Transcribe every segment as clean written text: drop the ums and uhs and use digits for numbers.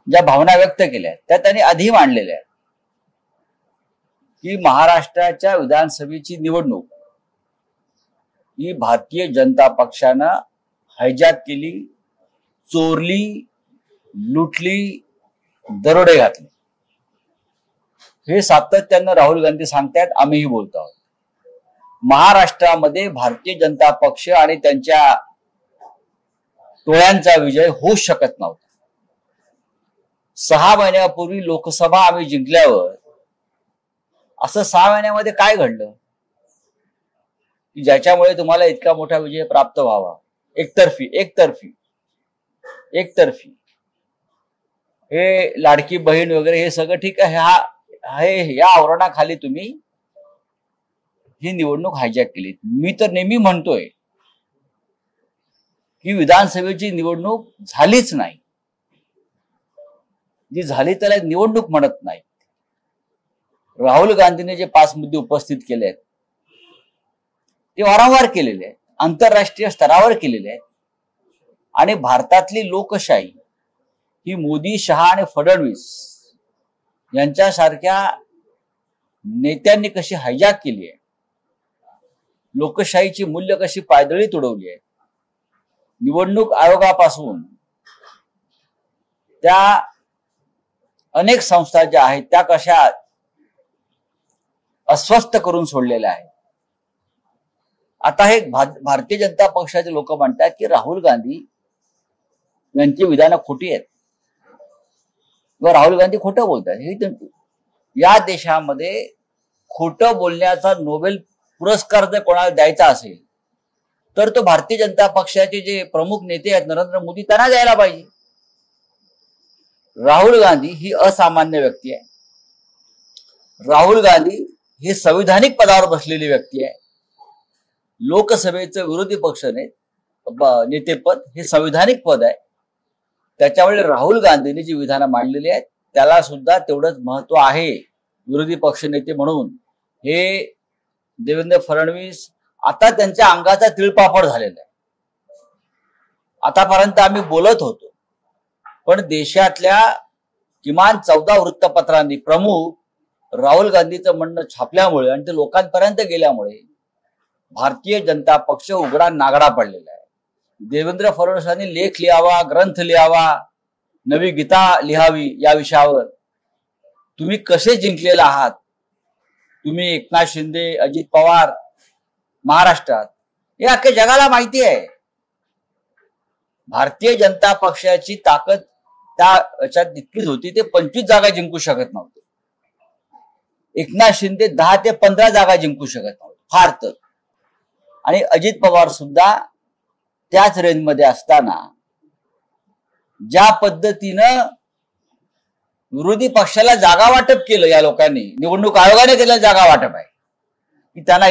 ज्या भावना व्यक्त केल्या त्या त्यांनी आधी मांडलेल्या आहेत की महाराष्ट्राच्या विधानसभेची निवडणूक ही भारतीय जनता पक्षानं हायजॅक केली, चोरली, लुटली, दरोडे घातले. हे सातत्यानं राहुल गांधी सांगतायत, आम्हीही बोलतो आहोत. महाराष्ट्रामध्ये भारतीय जनता पक्ष आणि त्यांच्या टोळ्यांचा विजय होऊच शकत नव्हता. 6 महिन्यापूर्वी लोकसभा आम्ही जिंकल्यावर असं 6 महिन्यामध्ये काय घडलं की ज्याच्यामुळे तुम्हाला इतका मोठा विजय प्राप्त व्हावा? एकतर्फी हे लाडकी बहीण वगैरे हे सगळं ठीक आहे. या आवरणाखाली तुम्ही ही निवडणूक हायजॅक केली. मी तर नेहमी म्हणतोय की विधानसभेची निवडणूक झालीच नाही. जी झाली त्याला निवडणूक म्हणत नाही. राहुल गांधीने जे 5 मुद्दे उपस्थित केले आहेत ते वारंवार केलेले आहेत, आंतरराष्ट्रीय स्तरावर केलेले आहेत. आणि भारतातली लोकशाही ही मोदी, शहा आणि फडणवीस यांच्यासारख्या नेत्यांनी कशी हायजॅक केली आहे, लोकशाहीची मूल्य कशी पायदळी तुडवली आहे. निवडणूक आयोगापासून त्या अनेक संस्था ज्या आहेत त्या कशा अस्वस्थ करून सोडलेल्या आहेत. आता हे भारतीय जनता पक्षाचे लोक म्हणतात की राहुल गांधी यांची विधानं खोटी आहेत व राहुल गांधी खोटं बोलतात. हे या देशामध्ये खोटं बोलण्याचा नोबेल पुरस्कार जर कोणाला द्यायचा असेल तर तो भारतीय जनता पक्षाचे जे प्रमुख नेते आहेत नरेंद्र मोदी त्यांना द्यायला पाहिजे. राहुल गांधी ही असामान्य व्यक्ती आहे. राहुल गांधी हे संविधानिक पदावर बसलेली व्यक्ती आहे. लोकसभेचं विरोधी पक्ष नेतेपद हे संविधानिक पद आहे. त्याच्यामुळे राहुल गांधींनी जी विधानं मांडलेली आहेत त्याला सुद्धा तेवढंच महत्व आहे विरोधी पक्षनेते म्हणून. हे देवेंद्र फडणवीस आता त्यांच्या अंगाचा तिळपापड झालेला आहे. आतापर्यंत आम्ही बोलत होतो पण देशातल्या किमान 14 वृत्तपत्रांनी प्रमुख राहुल गांधीचं म्हणणं छापल्यामुळे आणि ते लोकांपर्यंत गेल्यामुळे भारतीय जनता पक्ष उघडा नागडा पडलेला आहे. देवेंद्र फडणवीसांनी लेख लिहावा, ग्रंथ लिहावा, नवी गीता लिहावी या विषयावर. तुम्ही कसे जिंकलेला आहात, तुम्ही एकनाथ शिंदे, अजित पवार महाराष्ट्रात, हे अख्ख्या जगाला माहिती आहे. भारतीय जनता पक्षाची ताकद त्या याच्यात इतकीच होती ते 25 जागा जिंकू शकत नव्हते. एकनाथ शिंदे 10 ते 15 जागा जिंकू शकत नव्हते फार तर. आणि अजित पवार सुद्धा त्याच रेंजमध्ये असताना ज्या पद्धतीनं विरोधी पक्षाला जागा वाटप केलं या लोकांनी, निवडणूक आयोगाने केलं जागा वाटप आहे की त्यांना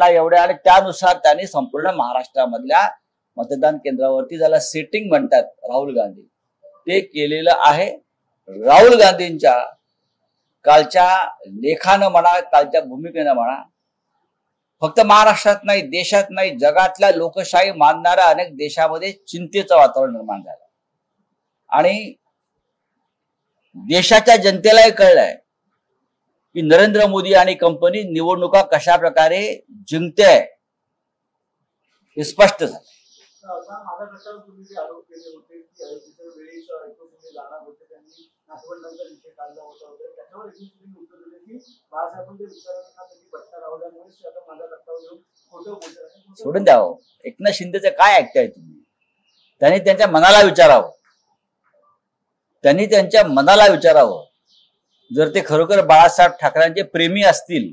एवढ्या आणि त्यानुसार त्यांनी संपूर्ण महाराष्ट्रामधल्या मतदान केंद्रावरती ज्याला सेटिंग म्हणतात राहुल गांधी ते केलेलं आहे. राहुल गांधींच्या कालच्या लेखानं म्हणा, कालच्या भूमिकेनं म्हणा, फक्त महाराष्ट्रात नाही, देशात नाही, जगातल्या लोकशाही मानणाऱ्या अनेक देशामध्ये चिंतेचं वातावरण निर्माण झालं. आणि देशाच्या जनतेलाही कळलंय की नरेंद्र मोदी आणि कंपनी निवडणुका कशा प्रकारे जिंकते हे स्पष्ट झालं. सोडून द्यावं. एकनाथ शिंदेचं काय ऐकताय तुम्ही? त्यांनी त्यांच्या मनाला विचारावं. जर ते खरोखर बाळासाहेब ठाकरेंचे प्रेमी असतील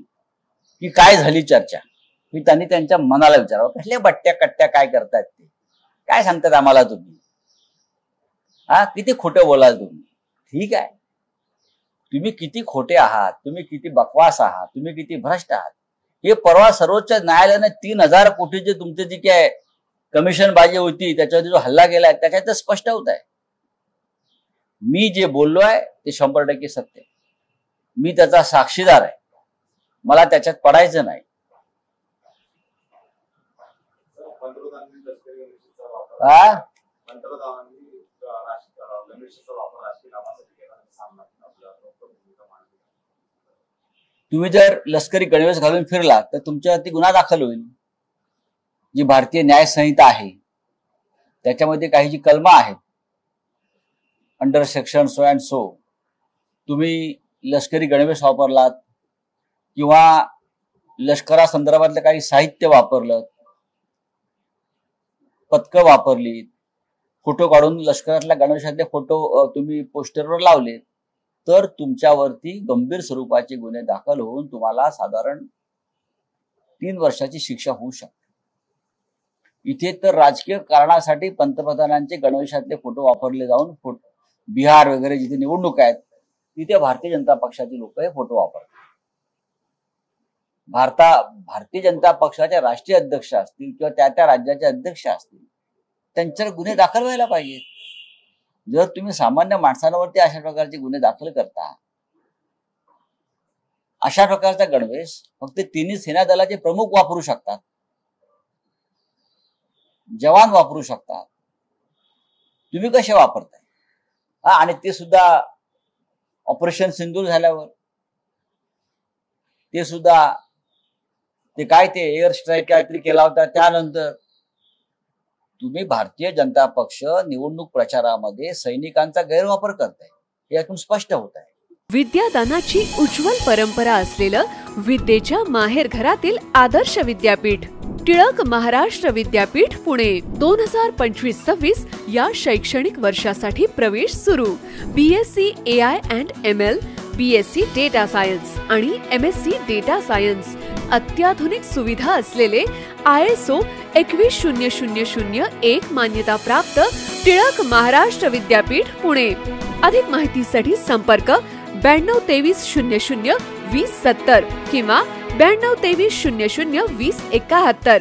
की काय झाली चर्चा, ही त्यांनी त्यांच्या मनाला विचारावं. कसल्या बट्ट्या कट्ट्या काय करतायत ते, काय सांगतात आम्हाला तुम्ही? किती खोटं बोलाल तुम्ही. ठीक आहे, तुम्ही किती खोटे आहात, तुम्ही किती बकवास आहात, तुम्ही किती भ्रष्ट आहात, हे परवा सर्वोच्च न्यायालयाने 3000 कोटीचे तुमचे जी काय कमिशन बाजी होती त्याच्यावर जो हल्ला केलाय त्याच्यात स्पष्ट होत आहे. मी जे बोललोय ते 100% सत्य. मी त्याचा साक्षीदार आहे. मला त्याच्यात पडायचं नाही. गणवेशाचा वापर राजकीय कामासाठी केला सामना तुम्ही जर लष्करी गणवेश घालून फिरला तर तुमच्यावरती गुन्हा दाखल होईल. जी भारतीय न्याय संहिता आहे त्याच्यामध्ये काही जी कलमं आहेत under section so and so, तुम्ही लष्करी गणवेश वापरलात किंवा लष्करासंदर्भातलं काही साहित्य वापरलं, पथकं वापरली, फोटो काढून लष्करातल्या गणवेशातले फोटो तुम्ही पोस्टरवर लावले तर तुमच्यावरती गंभीर स्वरूपाचे गुन्हे दाखल होऊन तुम्हाला साधारण 3 वर्षाची शिक्षा होऊ शकते. इथे तर राजकीय कारणासाठी पंतप्रधानांचे गणवेशातले फोटो वापरले जाऊन बिहार वगैरे जिथे निवडणूक आहेत तिथे भारतीय जनता पक्षाचे लोक हे फोटो वापरतात. भारतीय जनता पक्षाचे राष्ट्रीय अध्यक्ष असतील किंवा त्या राज्याचे अध्यक्ष असतील त्यांच्यावर गुन्हे दाखल व्हायला पाहिजेत. जर तुम्ही सामान्य माणसांवरती अशा प्रकारचे गुन्हे दाखल करता, अशा प्रकारचा गणवेश फक्त तिन्ही सेना दलाचे प्रमुख वापरू शकतात, जवान वापरू शकतात, तुम्ही कसे वापरताय? आणि ते सुद्धा ऑपरेशन सिंदूर झाल्यावर, ते सुद्धा ते एअर स्ट्राईक काहीतरी केला होता त्यानंतर. तुम्ही भारतीय जनता पक्ष निवडणूक प्रचारामध्ये सैनिकांचा गैरवापर करताय हे यातून स्पष्ट होत आहे. विद्यादानाची उज्ज्वल परंपरा असलेलं विद्येच्या माहेरघरातील आदर्श विद्यापीठ टिळक महाराष्ट्र विद्यापीठ पुणे 2025-26 या शैक्षणिक वर्षासाठी प्रवेश सुरू. BSc AI and ML, BSc data science आणि MSc डेटा सायन्स. अत्याधुनिक सुविधा असलेले ISO 21001 मान्यता प्राप्त टिळक महाराष्ट्र विद्यापीठ पुणे. अधिक माहितीसाठी संपर्क 922300 2070 किंवा 922300 2071.